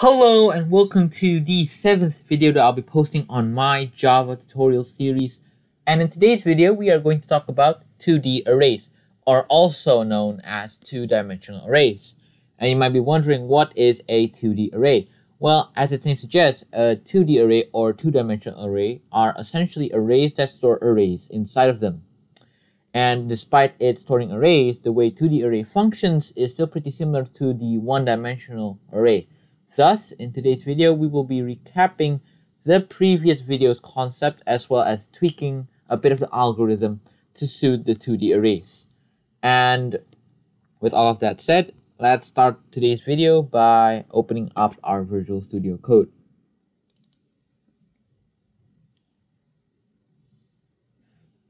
Hello and welcome to the 7th video that I'll be posting on my Java tutorial series. And in today's video, we are going to talk about 2D arrays, or also known as two-dimensional arrays. And you might be wondering, what is a 2D array? Well, as its name suggests, a 2D array or two-dimensional array are essentially arrays that store arrays inside of them. And despite it storing arrays, the way 2D array functions is still pretty similar to the one-dimensional array. Thus, in today's video, we will be recapping the previous video's concept as well as tweaking a bit of the algorithm to suit the 2D arrays. And with all of that said, let's start today's video by opening up our Visual Studio Code.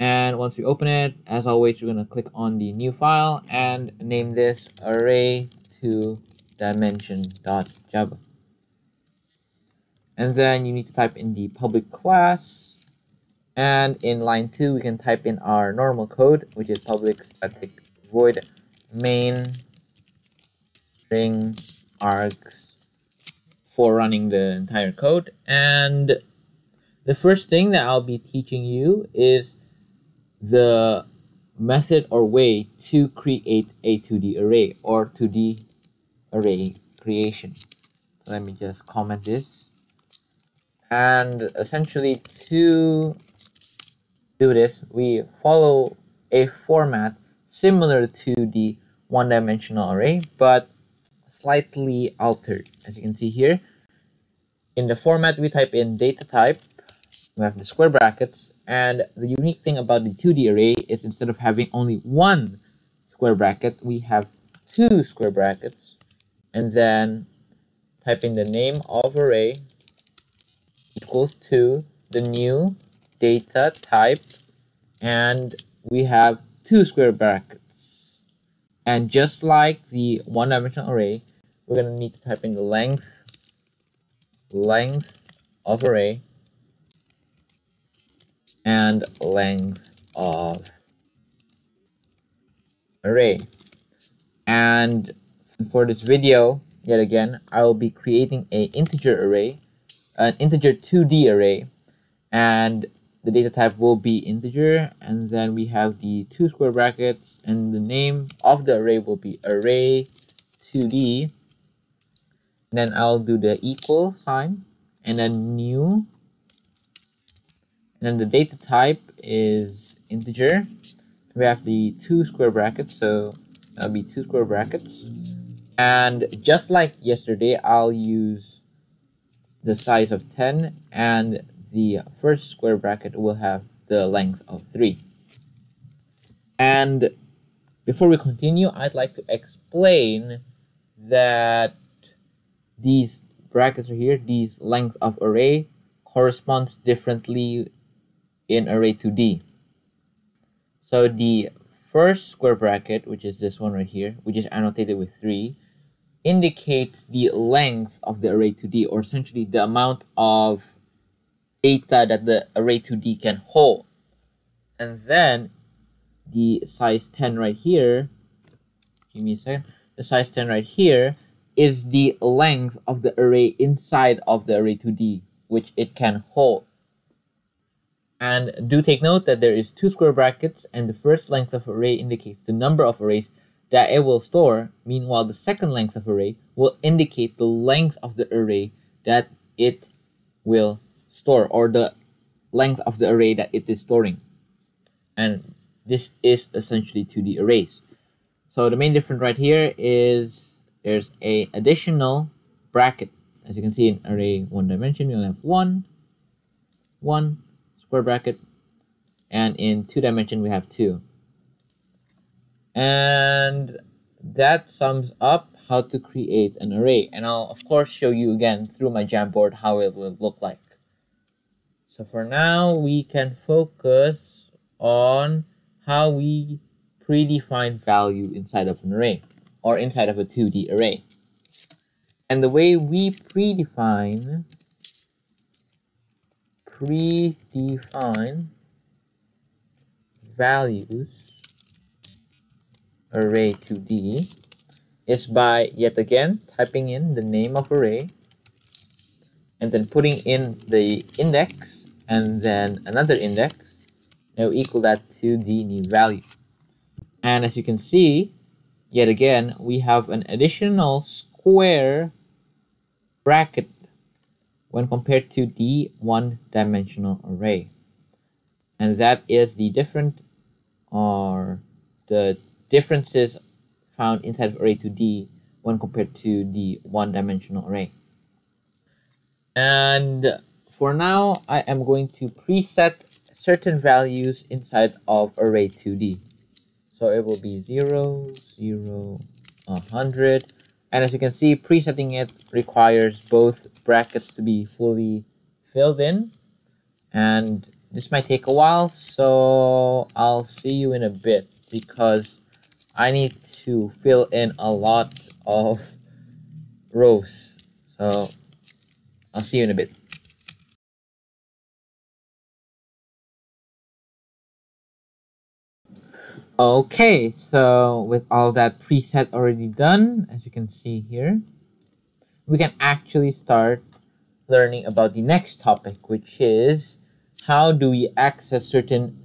And once we open it, as always, we're going to click on the new file and name this Array2dimension.java. And then you need to type in the public class. And in line 2, we can type in our normal code, which is public static void main string args for running the entire code. And the first thing that I'll be teaching you is the method or way to create a 2D array or 2D array creation. So let me just comment this. And essentially, to do this, we follow a format similar to the one-dimensional array, but slightly altered. As you can see here, in the format, we type in data type, we have the square brackets, and the unique thing about the 2D array is instead of having only one square bracket, we have two square brackets, and then type in the name of array equals to the new data type, and we have two square brackets. And just like the one-dimensional array, we're going to need to type in the length of array and length of array. And for this video, yet again, I will be creating an integer array, an integer 2D array, and the data type will be integer, and then we have the two square brackets, and the name of the array will be Array2d, and then I'll do the equal sign, and then new, and then the data type is integer. We have the two square brackets, so that'll be two square brackets, and just like yesterday, I'll use the size of 10, and the first square bracket will have the length of 3. And before we continue, I'd like to explain that these brackets are here, these length of array corresponds differently in Array2d. So the first square bracket, which is this one right here, which is annotated with 3, indicates the length of the Array2d, or essentially the amount of data that the Array2d can hold. And then the size 10 right here, give me a second, the size 10 right here is the length of the array inside of the Array2d, which it can hold. And do take note that there is two square brackets, and the first length of array indicates the number of arrays that it will store. Meanwhile, the second length of array will indicate the length of the array that it will store, or the length of the array that it is storing. And this is essentially 2D arrays. So the main difference right here is there's a additional bracket. As you can see, in array one dimension, we only have one square bracket, and in 2 dimension we have 2. And that sums up how to create an array. And I'll of course show you again through my Jamboard how it will look like. So for now, we can focus on how we predefine value inside of an array, or inside of a 2D array. And the way we predefine values Array2d is by, yet again, typing in the name of array and then putting in the index and then another index, that will equal that to the new value. And as you can see, yet again, we have an additional square bracket when compared to the one-dimensional array. And that is the differences found inside of Array2d when compared to the one-dimensional array. And for now, I am going to preset certain values inside of Array2d. So it will be 0, 0, 100. And as you can see, presetting it requires both brackets to be fully filled in. And this might take a while, so I'll see you in a bit because I need to fill in a lot of rows. So I'll see you in a bit. Okay, so with all that preset already done, as you can see here, we can actually start learning about the next topic, which is how do we access certain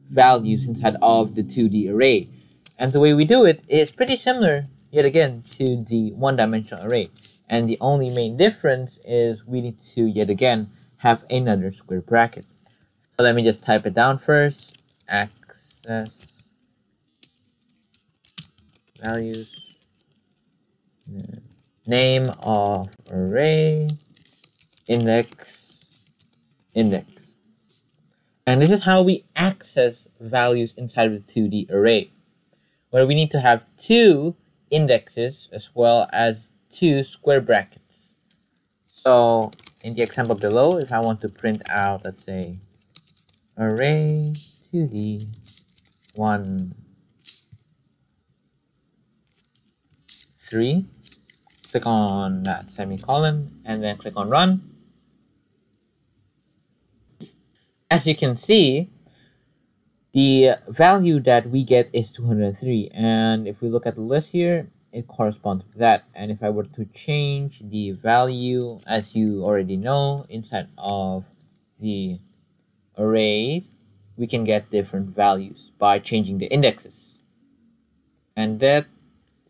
values inside of the 2D array. And the way we do it is pretty similar, yet again, to the one-dimensional array. And the only main difference is we need to, yet again, have another square bracket. So let me just type it down first. Access values, name of array, index. And this is how we access values inside of the 2D array, where we need to have two indexes as well as two square brackets. So in the example below, if I want to print out, let's say, Array2d 1, 3, click on that semicolon and then click on run. As you can see, the value that we get is 203, and if we look at the list here, it corresponds with that. And if I were to change the value, as you already know, inside of the array, we can get different values by changing the indexes. And that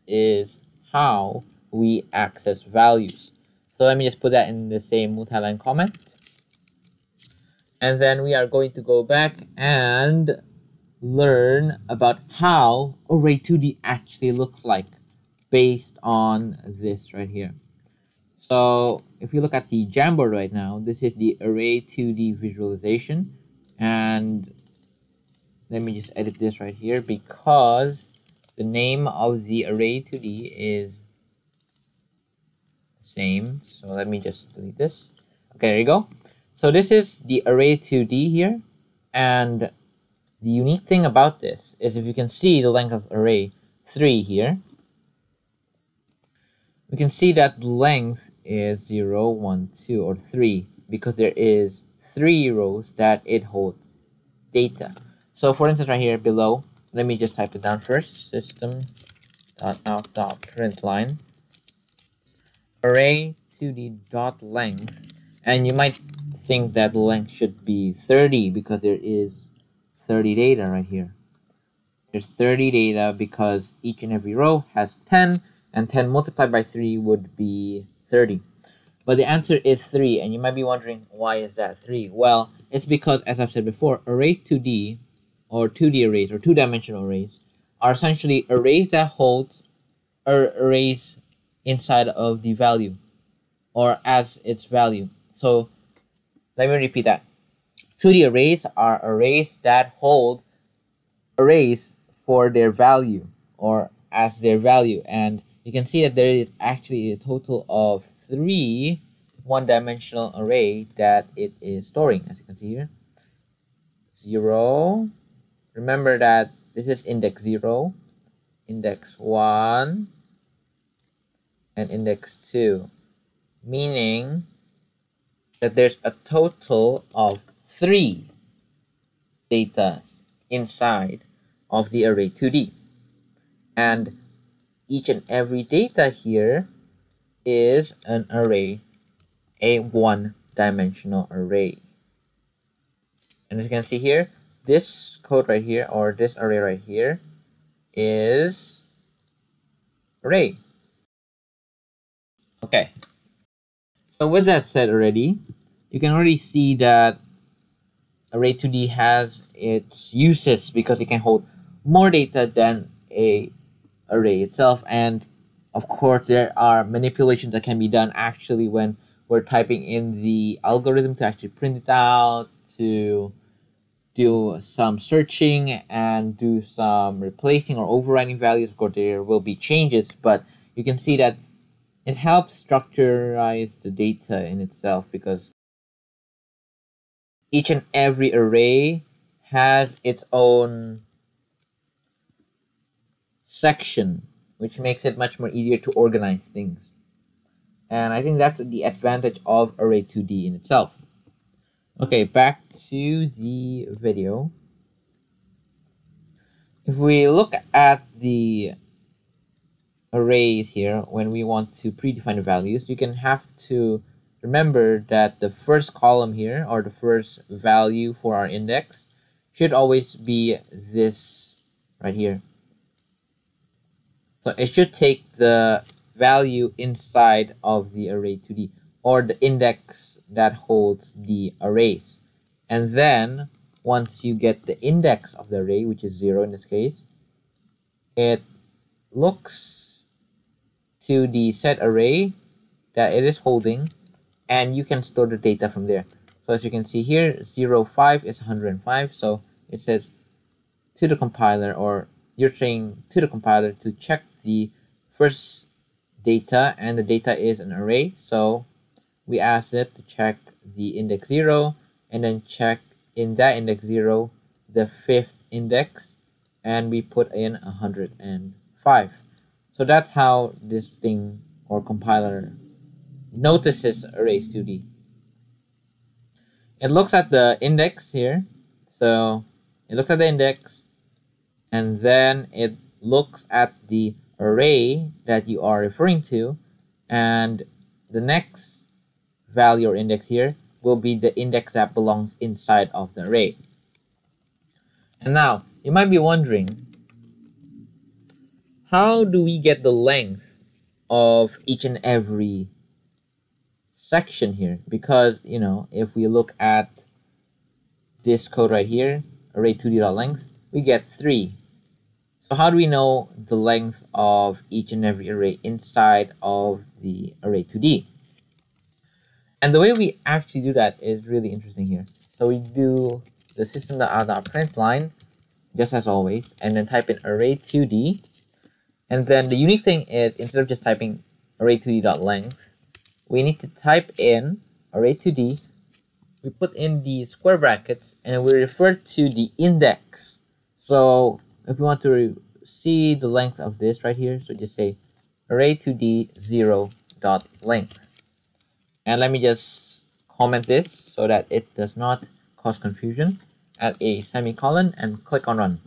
is how we access values. So let me just put that in the same multi-line comment. And then we are going to go back and learn about how Array2d actually looks like based on this right here. So if you look at the Jamboard right now, this is the Array2d Visualization. And let me just edit this right here because the name of the Array2d is the same. So let me just delete this. Okay, there you go. So this is the Array2d here. And the unique thing about this is if you can see the length of array 3 here, we can see that the length is 0, 1, 2, or 3 because there is 3 rows that it holds data. So for instance right here below, let me just type it down first, system.out.println array2d.length, and you might think that the length should be 30 because there is 30 data right here. There's 30 data because each and every row has 10, and 10 multiplied by 3 would be 30. But the answer is 3, and you might be wondering, why is that 3? Well, it's because, as I've said before, arrays 2D, or 2D arrays, or two-dimensional arrays, are essentially arrays that hold arrays inside of the value, or as its value. So, let me repeat that. 2D arrays are arrays that hold arrays for their value or as their value, and you can see that there is actually a total of 3 one-dimensional array that it is storing, as you can see here. 0, remember that this is index 0, index 1, and index 2, meaning that there's a total of 3 data inside of the Array2d. And each and every data here is an array, a one dimensional array. And as you can see here, this code right here, or this array right here, is array. Okay. So with that said already, you can already see that Array2d has its uses because it can hold more data than a array itself. And of course, there are manipulations that can be done actually when we're typing in the algorithm to actually print it out, to do some searching and do some replacing or overriding values. Of course, there will be changes, but you can see that it helps structurize the data in itself because each and every array has its own section, which makes it much more easier to organize things. And I think that's the advantage of Array2d in itself. Okay, back to the video. If we look at the arrays here, when we want to predefine the values, you can have to remember that the first column here, or the first value for our index, should always be this right here. So it should take the value inside of the Array2d, or the index that holds the arrays. And then once you get the index of the array, which is 0 in this case, it looks to the set array that it is holding, and you can store the data from there. So as you can see here, 0, 5 is 105. So it says to the compiler, or you're saying to the compiler to check the first data, and the data is an array. So we ask it to check the index 0, and then check in that index 0 the fifth index, and we put in 105. So that's how this thing or compiler notices Array2d. It looks at the index here. So it looks at the index, and then it looks at the array that you are referring to, and the next value or index here will be the index that belongs inside of the array. And now you might be wondering, how do we get the length of each and every section here? Because, you know, if we look at this code right here, array2d.length, we get 3. So how do we know the length of each and every array inside of the Array2d? And the way we actually do that is really interesting here. So we do the system.out.println, just as always, and then type in Array2d. And then the unique thing is, instead of just typing Array2d.length, we need to type in Array2d. We put in the square brackets, and we refer to the index. So if we want to see the length of this right here, so just say Array2d 0.length. And let me just comment this so that it does not cause confusion. Add a semicolon and click on run.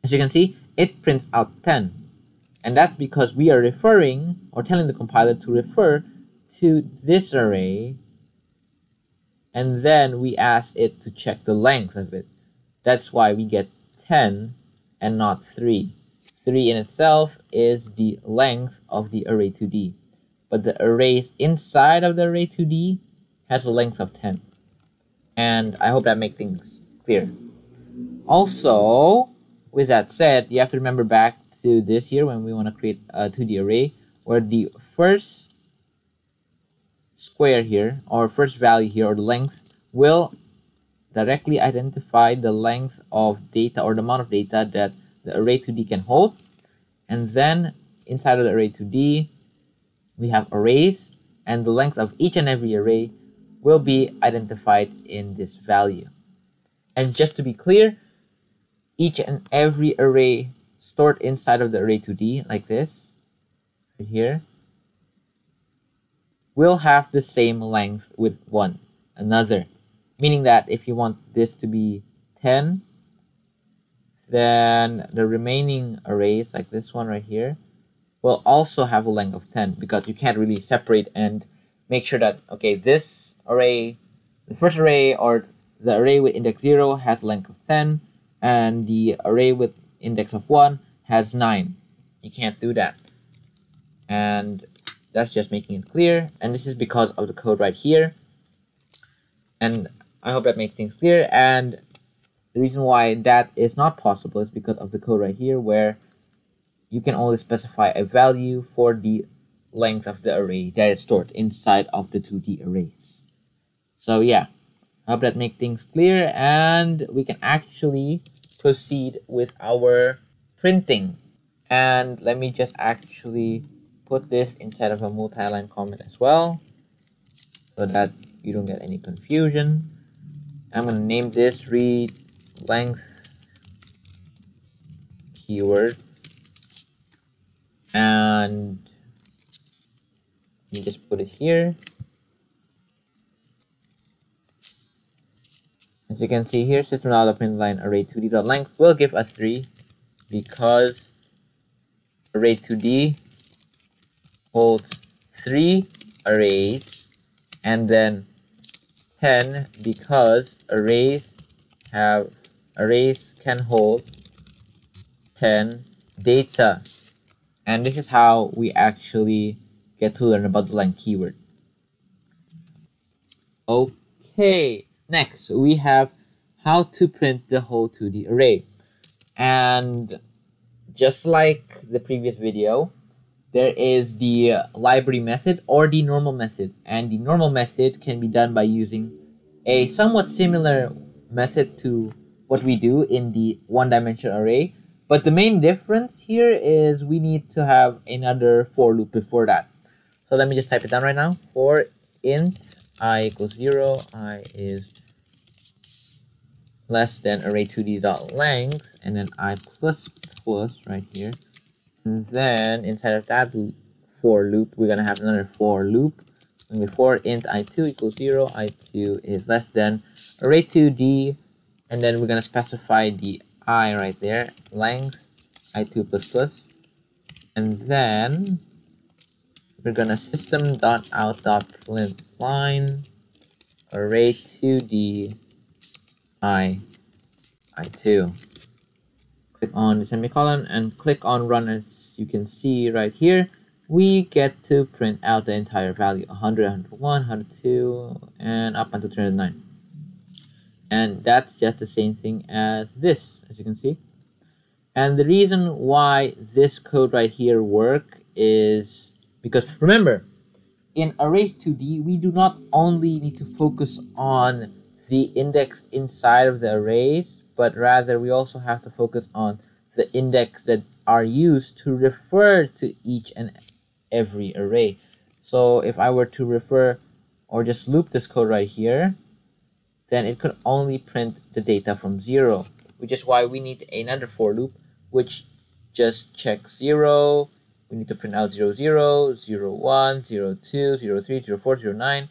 As you can see, it prints out 10. And that's because we are referring, or telling the compiler to refer to this array, and then we ask it to check the length of it. That's why we get 10 and not 3. 3 in itself is the length of the Array2d. But the arrays inside of the Array2d has a length of 10. And I hope that makes things clear. Also, with that said, you have to remember back to this here when we want to create a 2D array, where the first square here, or first value here, or the length, will directly identify the length of data, or the amount of data that the Array2d can hold. And then inside of the Array2d, we have arrays, and the length of each and every array will be identified in this value. And just to be clear, each and every array stored inside of the Array2d, like this, right here, will have the same length with one another. Meaning that if you want this to be 10, then the remaining arrays, like this one right here, will also have a length of 10, because you can't really separate and make sure that, okay, this array, the first array or the array with index 0 has length of 10, and the array with index of 1 has 9. You can't do that. And that's just making it clear. And this is because of the code right here. And I hope that makes things clear. And the reason why that is not possible is because of the code right here, where you can only specify a value for the length of the array that is stored inside of the 2D arrays. So yeah, I hope that makes things clear, and we can actually proceed with our printing. And let me just actually put this inside of a multi-line comment as well, so that you don't get any confusion. I'm going to name this read length keyword, and you just put it here. As you can see here, system.out.println array2d.length will give us 3 because array2d holds 3 arrays, and then 10 because arrays can hold 10 data. And this is how we actually get to learn about the length keyword. Okay, next we have how to print the whole 2D array. And just like the previous video, there is the library method or the normal method. And the normal method can be done by using a somewhat similar method to what we do in the one-dimensional array. But the main difference here is we need to have another for loop before that. So let me just type it down right now. For int I equals 0, I is less than array2d.length, and then I plus right here. And then inside of that for loop, we're gonna have another for loop. And before int I2 equals 0, I2 is less than array2d, and then we're gonna specify the I right there, length I2 plus plus, and then we're gonna system.out.println array2d I2. Click on the semicolon and click on run. As you can see right here, we get to print out the entire value, 100, 101, 102, and up until 309. And that's just the same thing as this, as you can see. And the reason why this code right here works is because, remember, in Array2d, we do not only need to focus on the index inside of the arrays, but rather we also have to focus on the index that are used to refer to each and every array. So if I were to refer or just loop this code right here, then it could only print the data from 0, which is why we need another for loop, which just checks 0. We need to print out 0, 0, 0, 1, 0, 2, 0, 3, 0, 4, 0, 9.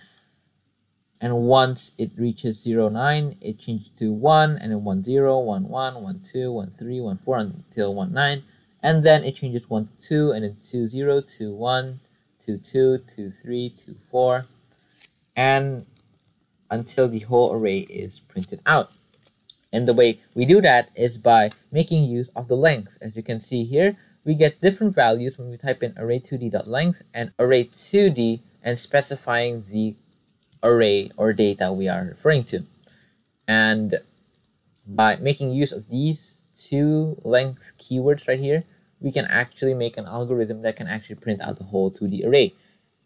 And once it reaches 0, 9, it changes to 1, and then 1, 0, 1, 1, 1, 2, 1, 3, 1, 4, until 1, 9. And then it changes 1, 2, and then 2, 0, 2, 1, 2, 2, 2, 3, 2, 4. And until the whole array is printed out. And the way we do that is by making use of the length. As you can see here, we get different values when we type in array2d.length and array2d and specifying the array or data we are referring to. And by making use of these two length keywords right here, we can actually make an algorithm that can actually print out the whole 2D array.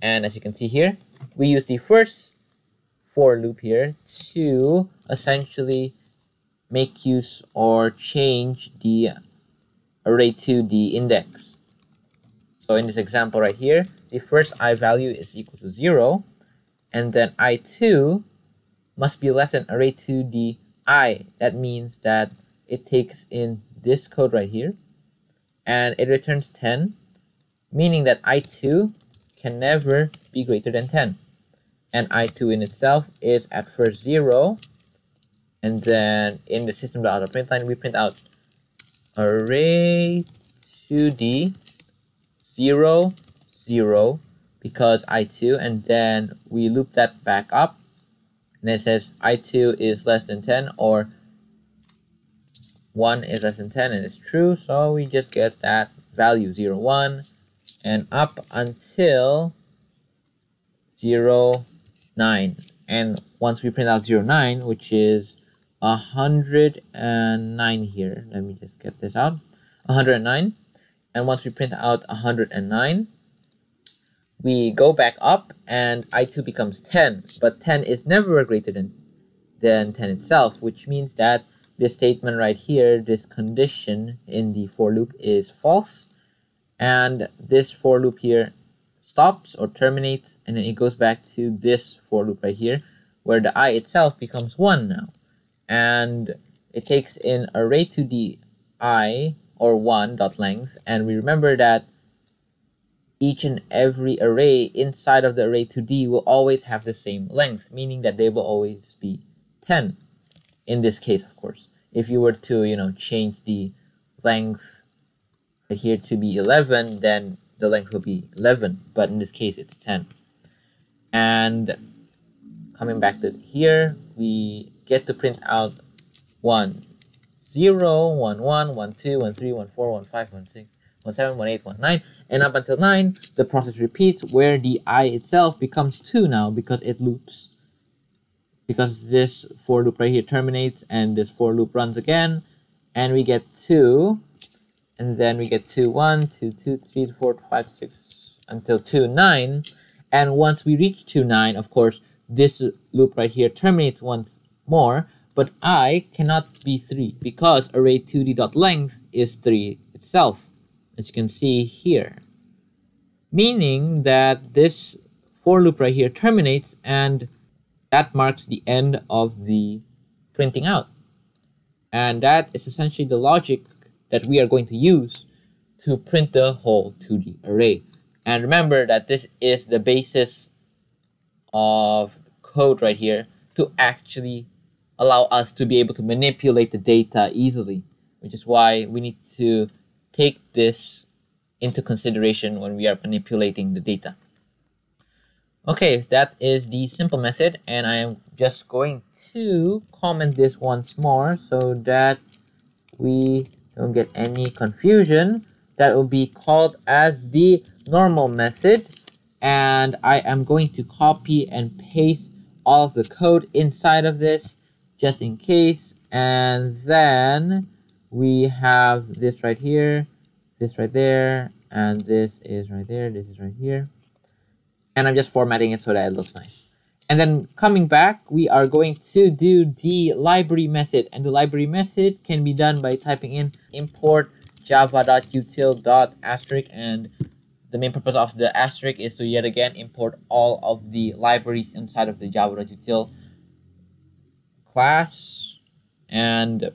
And as you can see here, we use the first for loop here to essentially make use or change the array2d index. So in this example right here, the first I value is equal to 0, and then I2 must be less than array2d I. That means that it takes in this code right here, and it returns 10, meaning that I2 can never be greater than 10. And I2 in itself is at first 0, and then in the system.out.println we print out array2d 0, 0, because I2, and then we loop that back up, and it says I2 is less than 10 or 1 is less than 10, and it's true, so we just get that value 0, 1 and up until 0, 9. And once we print out 0, 9, which is 109 here, let me just get this out, 109. And once we print out 109, we go back up and I2 becomes 10, but 10 is never greater than 10 itself, which means that this statement right here, this condition in the for loop is false, and this for loop here stops or terminates, and then it goes back to this for loop right here, where the I itself becomes 1 now. And it takes in Array2d I, or 1.length, and we remember that each and every array inside of the Array2d will always have the same length, meaning that they will always be 10. In this case, of course. If you were to, change the length right here to be 11, then the length will be 11, but in this case, it's 10. And coming back to here, we get to print out 1, 0, 1, 1, 1, 2, 1, 3, 1, 4, 1, 5, 1, 6, 1, 7, 1, 8, 1, 9, and up until 9, the process repeats where the I itself becomes 2 now because it loops. Because this for loop right here terminates and this for loop runs again, and we get 2, and then we get 2, 1, 2, 2, 3, 4, 5, 6, until 2, 9, and once we reach 2, 9, of course, this loop right here terminates once more, but I cannot be 3 because Array2d.length is 3 itself, as you can see here. Meaning that this for loop right here terminates, and that marks the end of the printing out. And that is essentially the logic that we are going to use to print the whole 2D array. And remember that this is the basis of code right here to actually allow us to be able to manipulate the data easily, which is why we need to take this into consideration when we are manipulating the data. Okay, that is the simple method, and I am just going to comment this once more so that we don't get any confusion. That will be called as the normal method, and I am going to copy and paste all of the code inside of this just in case, and then we have this right here, this right there, and this is right there, this is right here. And I'm just formatting it so that it looks nice. And then coming back, we are going to do the library method. And the library method can be done by typing in import java.util.*, and the main purpose of the asterisk is to yet again import all of the libraries inside of the java.util class. And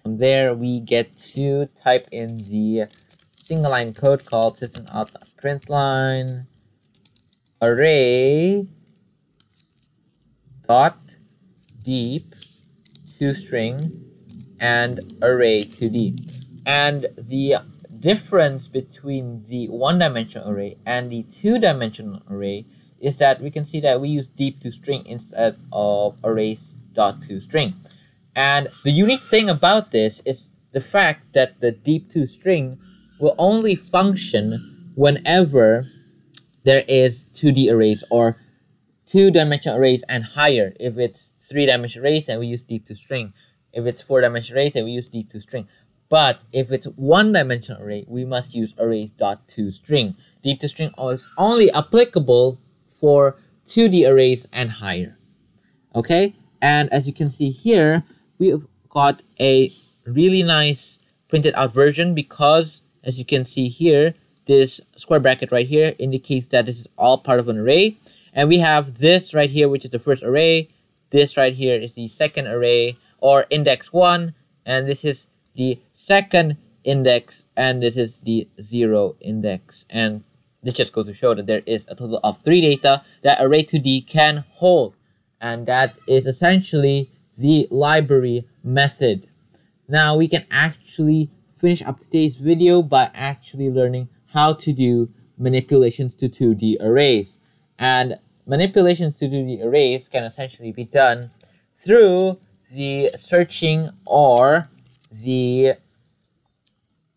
from there, we get to type in the single line code called systemout.println array dot deep toString and array2d. And the difference between the one-dimensional array and the two-dimensional array is that we can see that we use deep toString instead of arrays.toString. And the unique thing about this is the fact that the deep toString will only function whenever there is 2D arrays or two-dimensional arrays and higher. If it's three-dimensional arrays, then we use deep toString. If it's four-dimensional arrays, then we use deep toString. But if it's one-dimensional array, we must use arrays.toString. Deep toString is only applicable for 2D arrays and higher. Okay, and as you can see here, we've got a really nice printed out version because, as you can see here, this square bracket right here indicates that this is all part of an array. And we have this right here, which is the first array. This right here is the second array, or index 1. And this is the second index, and this is the 0 index. And this just goes to show that there is a total of 3 data that Array2d can hold. And that is essentially the library method. Now we can actually finish up today's video by actually learning how to do manipulations to 2D arrays. And manipulations to 2D arrays can essentially be done through the searching or the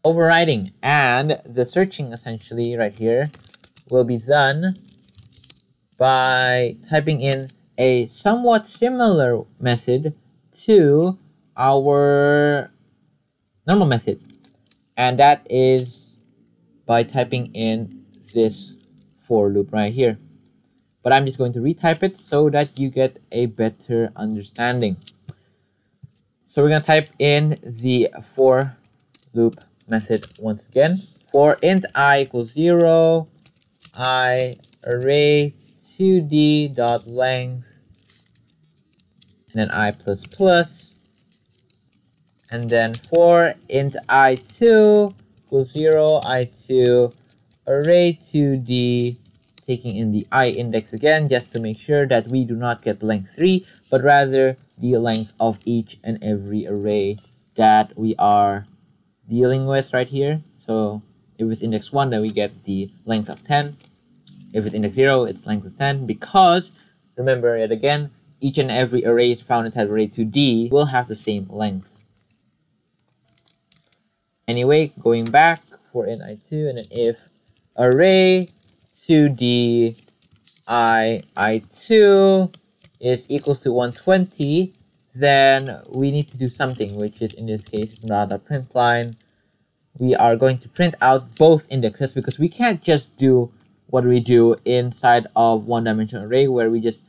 overriding. And the searching essentially right here will be done by typing in a somewhat similar method to our normal method, and that is by typing in this for loop right here. But I'm just going to retype it so that you get a better understanding. So we're going to type in the for loop method once again. For int I equals 0, I array2d dot length, and then I plus plus, and then for int I2 equals 0, I2 array2d, taking in the I index again, just to make sure that we do not get length 3, but rather the length of each and every array that we are dealing with right here. So if it's index 1, then we get the length of 10. If it's index 0, it's length of 10, because, remember yet again, each and every array is found inside array2d will have the same length. Anyway, going back for int I2, and then if array2d I2 is equals to 120, then we need to do something, which is in this case .println. We are going to print out both indexes, because we can't just do what we do inside of one-dimensional array where we just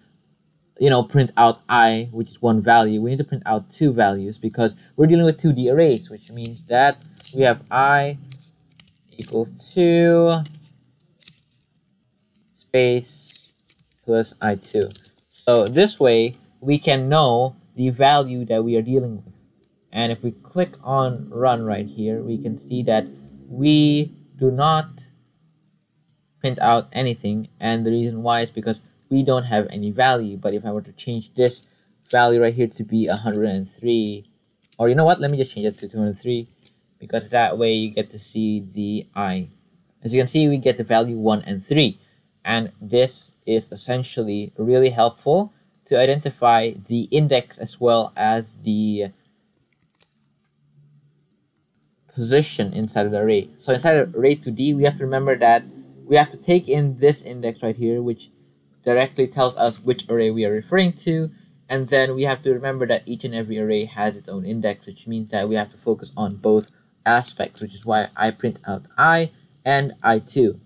print out I, which is one value. We need to print out two values because we're dealing with 2D arrays, which means that we have I equals 2 space plus I2. So this way we can know the value that we are dealing with. And if we click on run right here, we can see that we do not print out anything, and the reason why is because we don't have any value. But if I were to change this value right here to be 103, or you know what, let me just change it to 203, because that way you get to see the I. As you can see, we get the value 1 and 3, and this is essentially really helpful to identify the index as well as the position inside of the array. So inside of array2d, we have to remember that we have to take in this index right here, which directly tells us which array we are referring to, and then we have to remember that each and every array has its own index, which means that we have to focus on both aspects, which is why I print out I and I2,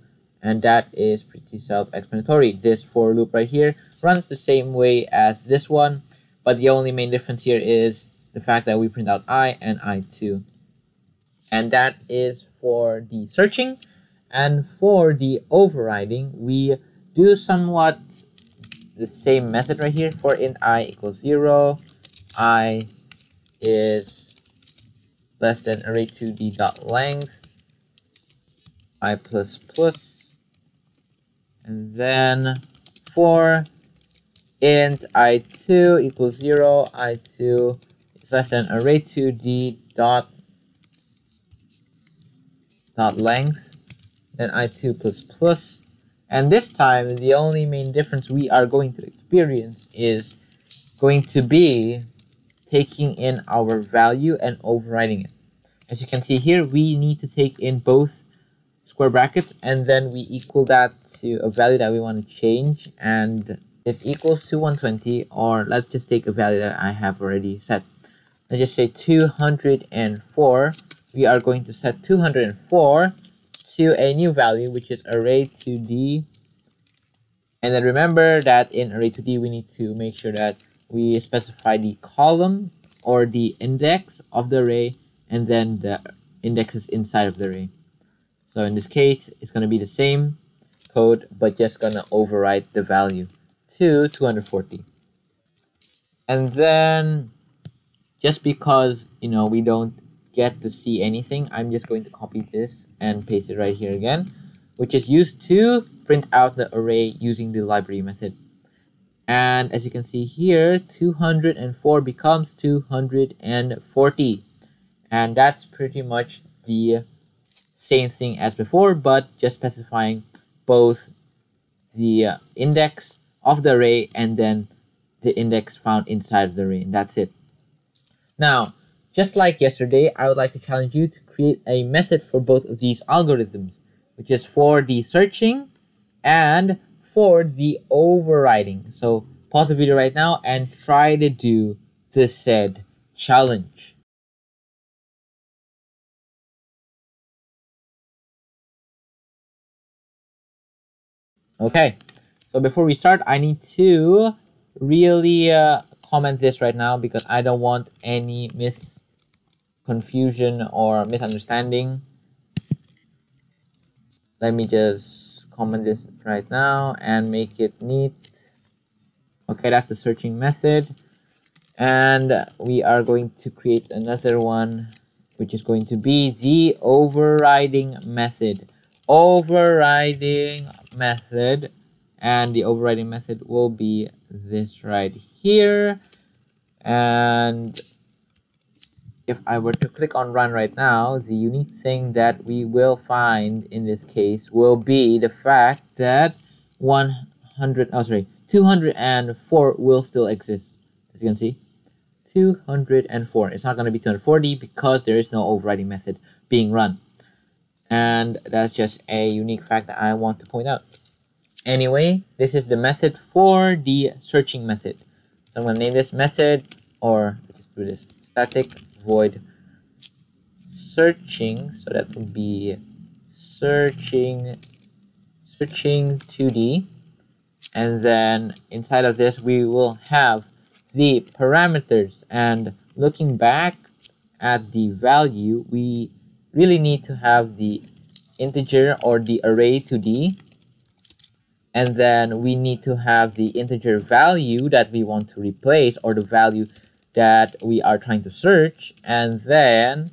and that is pretty self-explanatory. This for loop right here runs the same way as this one, but the only main difference here is the fact that we print out I and I2. And that is for the searching. And for the overriding, we do somewhat the same method right here. For int I equals 0, I is less than array2d dot length, I plus plus, and then for int I2 equals 0, I2 is less than array2d dot length, then I2 plus plus, and this time the only main difference we are going to experience is going to be taking in our value and overriding it. As you can see here, we need to take in both square brackets, and then we equal that to a value that we want to change, and this equals to 120, or let's just take a value that I have already set. Let's just say 204. We are going to set 204 to a new value, which is array2d. And then remember that in array2d, we need to make sure that we specify the column or the index of the array, and then the indexes inside of the array. So in this case, it's going to be the same code, but just going to overwrite the value to 240. And then, just because, we don't get to see anything, I'm just going to copy this and paste it right here again, which is used to print out the array using the library method. And as you can see here, 204 becomes 240. And that's pretty much the same thing as before, but just specifying both the index of the array and then the index found inside of the array, and that's it. Now, just like yesterday, I would like to challenge you to create a method for both of these algorithms, which is for the searching and for the overriding. So pause the video right now and try to do the said challenge. Okay, so before we start, I need to really comment this right now because I don't want any confusion or misunderstanding. Let me just comment this right now and make it neat. Okay, that's the searching method. And we are going to create another one, which is going to be the overriding method. Overriding method. And the overriding method will be this right here. And if I were to click on run right now, the unique thing that we will find in this case will be the fact that 204 will still exist. As you can see, 204. It's not going to be 240 because there is no overriding method being run. And that's just a unique fact that I want to point out. Anyway, this is the method for the searching method. So I'm going to name this method, or let's do this, static void searching. So that would be searching 2D. And then inside of this, we will have the parameters. And looking back at the value, we really need to have the integer or the Array2d. And then we need to have the integer value that we want to replace, or the value that we are trying to search. And then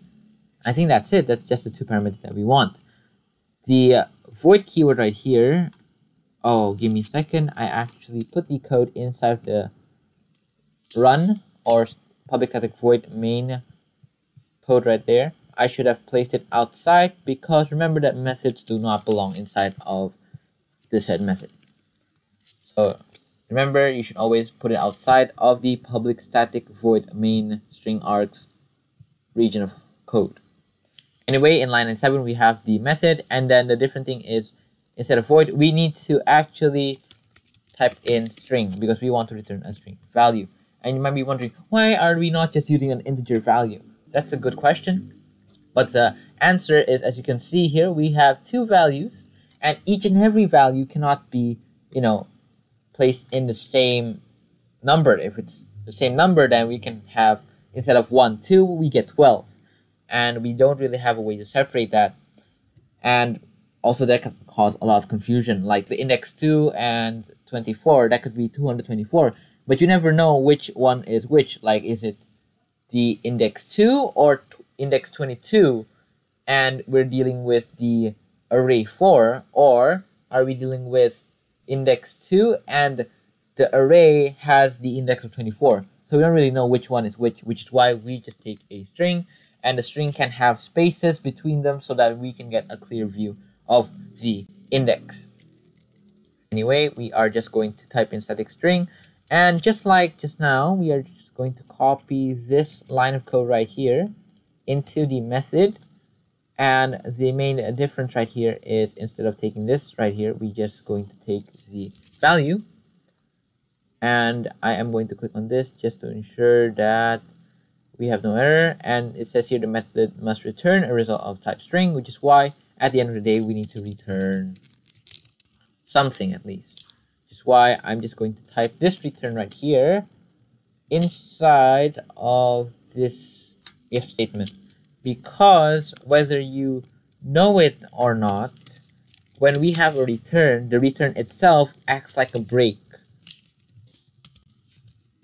I think that's it. That's just the two parameters that we want. The void keyword right here. Oh, give me a second. I actually put the code inside the run or public static void main code right there. I should have placed it outside because remember that methods do not belong inside of the said method. So remember, you should always put it outside of the public static void main string args region of code. Anyway, in line 7 we have the method, and then the different thing is instead of void, we need to actually type in string because we want to return a string value. And you might be wondering, why are we not just using an integer value? That's a good question. But the answer is, as you can see here, we have two values, and each and every value cannot be, placed in the same number. If it's the same number, then we can have, instead of 1, 2, we get 12. And we don't really have a way to separate that. And also that can cause a lot of confusion, like the index 2 and 24, that could be 224. But you never know which one is which. Like, is it the index 2 or index 22? And we're dealing with the array 4, or are we dealing with index 2 and the array has the index of 24? So we don't really know which one is which is why we just take a string, and the string can have spaces between them so that we can get a clear view of the index. Anyway, we are just going to type in static string, and just like just now, we are just going to copy this line of code right here into the method. And the main difference right here is, instead of taking this right here, we just going to take the value. And I am going to click on this just to ensure that we have no error. And it says here the method must return a result of type string, which is why at the end of the day we need to return something at least. Which is why I'm just going to type this return right here inside of this if statement. Because whether you know it or not, when we have a return, the return itself acts like a break.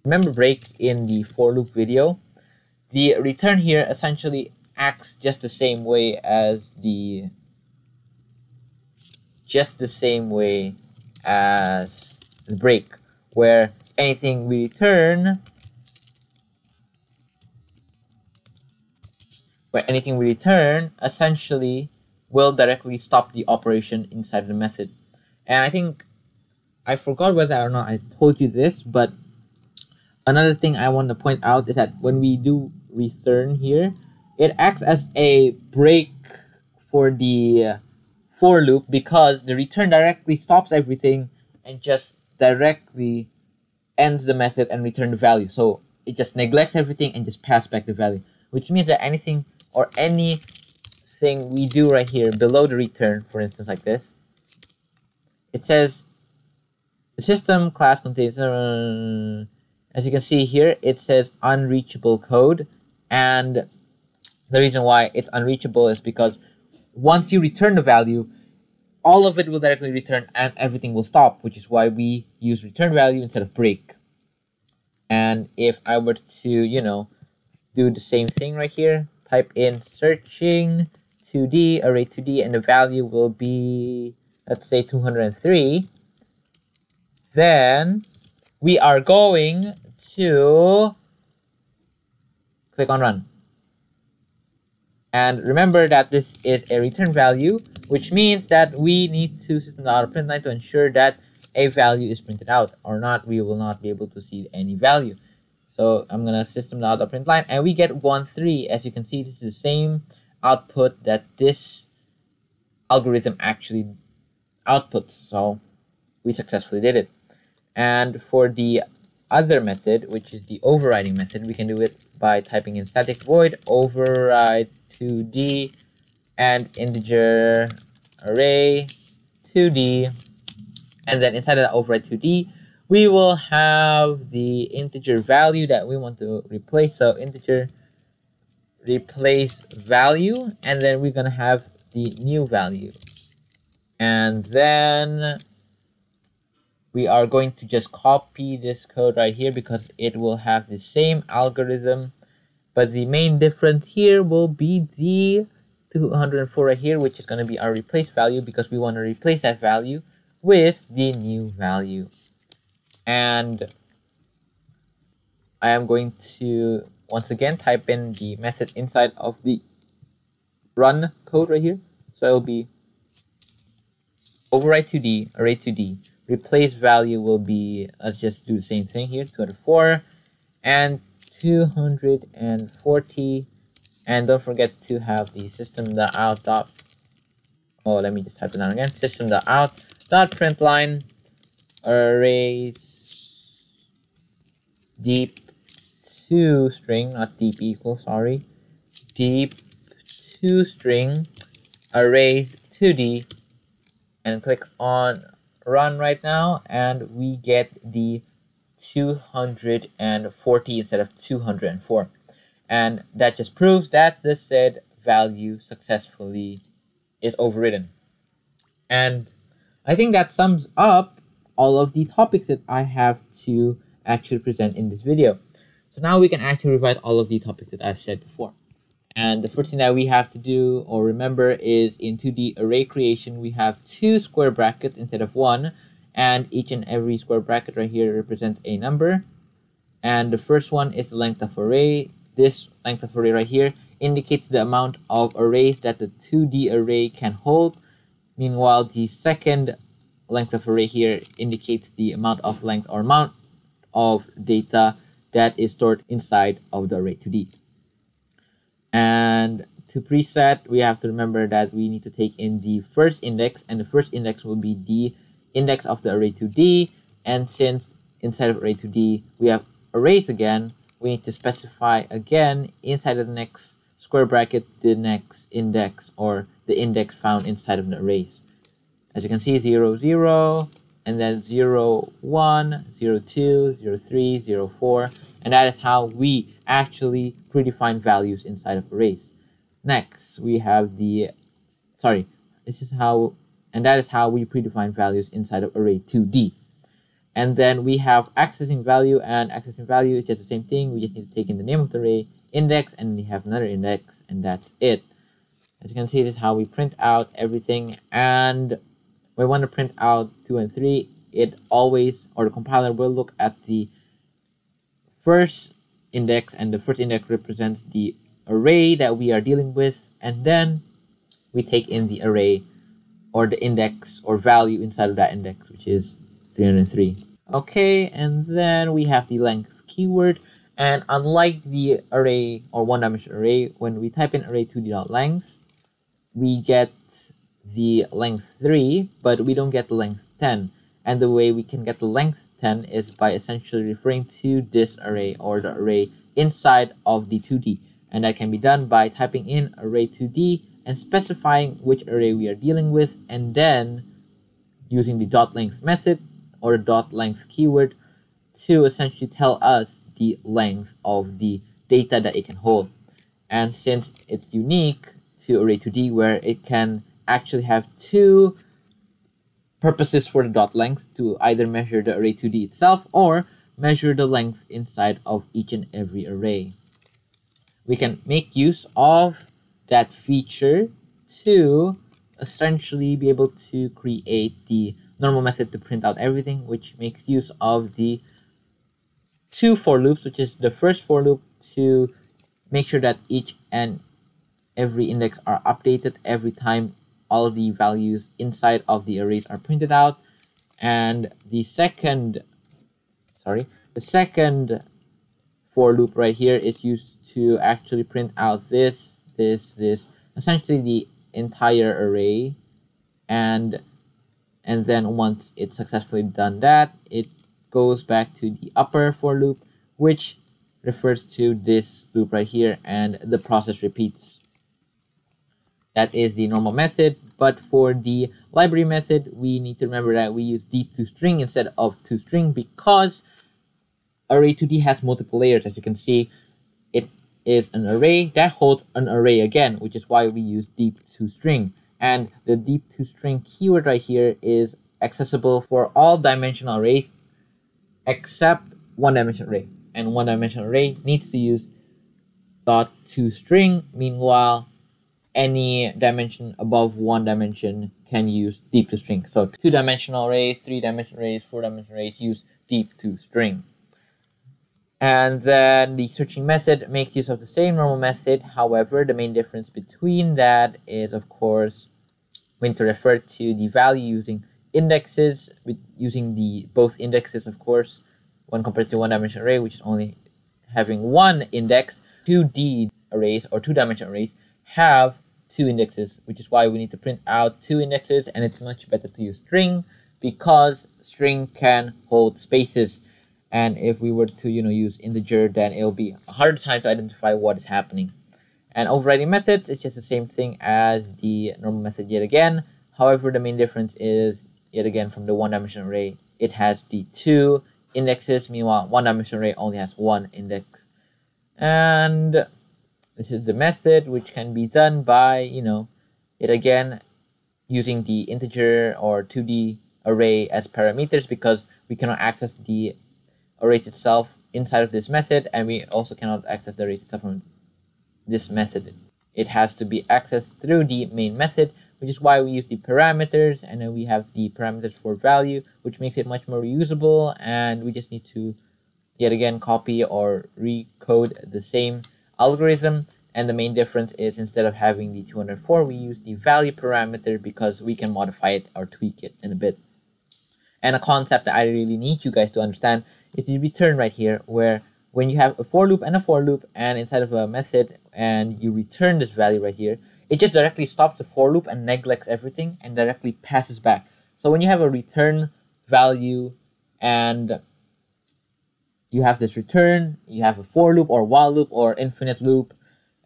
Remember break in the for loop video? The return here essentially acts just the same way as the break, where anything we return essentially will directly stop the operation inside the method. And I think I forgot whether or not I told you this, but another thing I want to point out is that when we do return here, it acts as a break for the for loop, because the return directly stops everything and just directly ends the method and return the value. So it just neglects everything and just pass back the value, which means that anything or anything we do right here below the return, for instance like this, it says the system class contains, as you can see here, it says unreachable code. And the reason why it's unreachable is because once you return the value, all of it will directly return and everything will stop, which is why we use return value instead of break. And if I were to, do the same thing right here, type in searching 2D, Array2d, and the value will be, let's say, 203, then we are going to click on run. And remember that this is a return value, which means that we need to system.out.println to ensure that a value is printed out, or not, we will not be able to see any value. So I'm gonna system.out.println, and we get 1, 3. As you can see, this is the same output that this algorithm actually outputs. So we successfully did it. And for the other method, which is the overriding method, we can do it by typing in static void override2d and integer array 2d, and then inside of the override2d we will have the integer value that we want to replace. So integer replace value, and then we're gonna have the new value, and then we are going to just copy this code right here because it will have the same algorithm, but the main difference here will be the 204 right here, which is going to be our replace value, because we want to replace that value with the new value. And I am going to once again type in the method inside of the run code right here. So it will be override2d, array2d, replace value will be, let's just do the same thing here, 204 and 240, and don't forget to have the system.out. Let me just type it down again. System.out.println arrays deep to string, not deep equals, sorry, deep to string arrays 2d, and click on run right now, and we get the 240 instead of 204, and that just proves that the said value successfully is overridden. And I think that sums up all of the topics that I have to actually present in this video. So now we can actually revise all of the topics that I've said before. And the first thing that we have to do or remember is in 2D array creation, we have 2 square brackets instead of 1, and each and every square bracket right here represents a number. And the first one is the length of array. This length of array right here indicates the amount of arrays that the 2D array can hold. Meanwhile, the second length of array here indicates the amount of length or amount of data that is stored inside of the array2d. And to preset, we have to remember that we need to take in the first index, and the first index will be the index of the array2d. And since inside of array2d we have arrays again, we need to specify again inside of the next square bracket the next index, or the index found inside of the arrays. As you can see, 0, 0, and then 0, 1, 0, 2, 0, 3, 0, 4, and that is how we actually predefine values inside of arrays. Next, we have the, that is how we predefine values inside of array2d. And then we have accessing value, and accessing value is just the same thing. We just need to take in the name of the array, index, and we have another index, and that's it. As you can see, this is how we print out everything. And when we want to print out 2 and 3, it always, or the compiler will look at the first index, and the first index represents the array that we are dealing with, and then we take in the array or the index or value inside of that index, which is 303. Okay, and then we have the length keyword. And unlike the array or one-dimensional array, when we type in array2d.length, we get the length 3, but we don't get the length 10. And the way we can get the length 10 is by essentially referring to this array or the array inside of the 2D. And that can be done by typing in array2d and specifying which array we are dealing with, and then using the .length method or the .length keyword to essentially tell us the length of the data that it can hold. And since it's unique to Array2d, where it can actually have two purposes for the .length, to either measure the Array2d itself or measure the length inside of each and every array. We can make use of that feature to essentially be able to create the normal method to print out everything, which makes use of the two for loops, which is the first for loop to make sure that each and every index are updated every time all of the values inside of the arrays are printed out, and the second for loop right here is used to actually print out this, essentially the entire array, and then once it's successfully done that, it goes back to the upper for loop, which refers to this loop right here, and the process repeats. That is the normal method, but for the library method, we need to remember that we use deep2string instead of toString because Array2d has multiple layers. As you can see, it is an array that holds an array again, which is why we use deep2string. And the deep2string keyword right here is accessible for all dimensional arrays except one-dimensional array. And one-dimensional array needs to use .toString. Meanwhile, any dimension above one dimension can use deep2string. So two-dimensional arrays, three-dimensional arrays, four-dimensional arrays use deep2string. And then the searching method makes use of the same normal method. However, the main difference between that is, of course, when to refer to the value using indexes, using the both indexes, of course, when compared to one-dimensional array, which is only having one index. 2D arrays or two-dimensional arrays have two indexes, which is why we need to print out two indexes, and it's much better to use string because string can hold spaces. And if we were to, use integer, then it'll be a harder time to identify what is happening. And overriding methods is just the same thing as the normal method yet again. However, the main difference is, yet again, from the one-dimensional array, it has the two indexes. Meanwhile, one-dimensional array only has one index. And this is the method, which can be done by, yet again, using the integer or 2D array as parameters, because we cannot access the arrays itself inside of this method, and we also cannot access the arrays itself from this method. It has to be accessed through the main method, which is why we use the parameters, and then we have the parameters for value, which makes it much more reusable, and we just need to, yet again, copy or recode the same algorithm. And the main difference is, instead of having the 204, we use the value parameter because we can modify it or tweak it in a bit. And a concept that I really need you guys to understand is the return right here, where when you have a for loop and a for loop, and inside of a method, and you return this value right here, it just directly stops the for loop and neglects everything and directly passes back. So when you have a return value and you have this return, you have a for loop or while loop or infinite loop,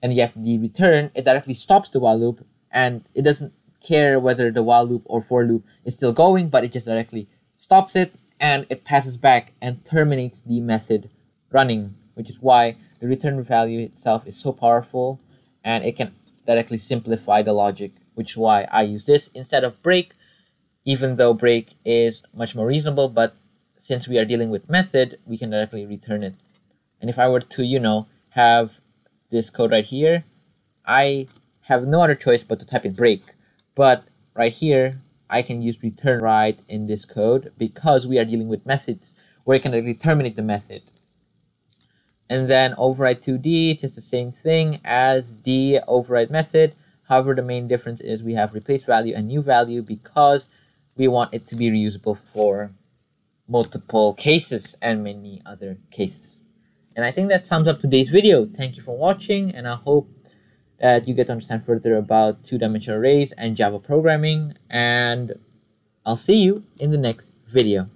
and you have the return, it directly stops the while loop, and it doesn't care whether the while loop or for loop is still going, but it just directly stops it, and it passes back and terminates the method running, which is why the return value itself is so powerful, and it can directly simplify the logic, which is why I use this instead of break, even though break is much more reasonable, but since we are dealing with method, we can directly return it. And if I were to, have this code right here, I have no other choice but to type in break. But right here, I can use return right in this code because we are dealing with methods where it can directly terminate the method. And then override 2D, just the same thing as the override method, However, the main difference is we have replace value and new value because we want it to be reusable for multiple cases and many other cases. And I think that sums up today's video. Thank you for watching, and I hope that you get to understand further about two-dimensional arrays and Java programming, and I'll see you in the next video.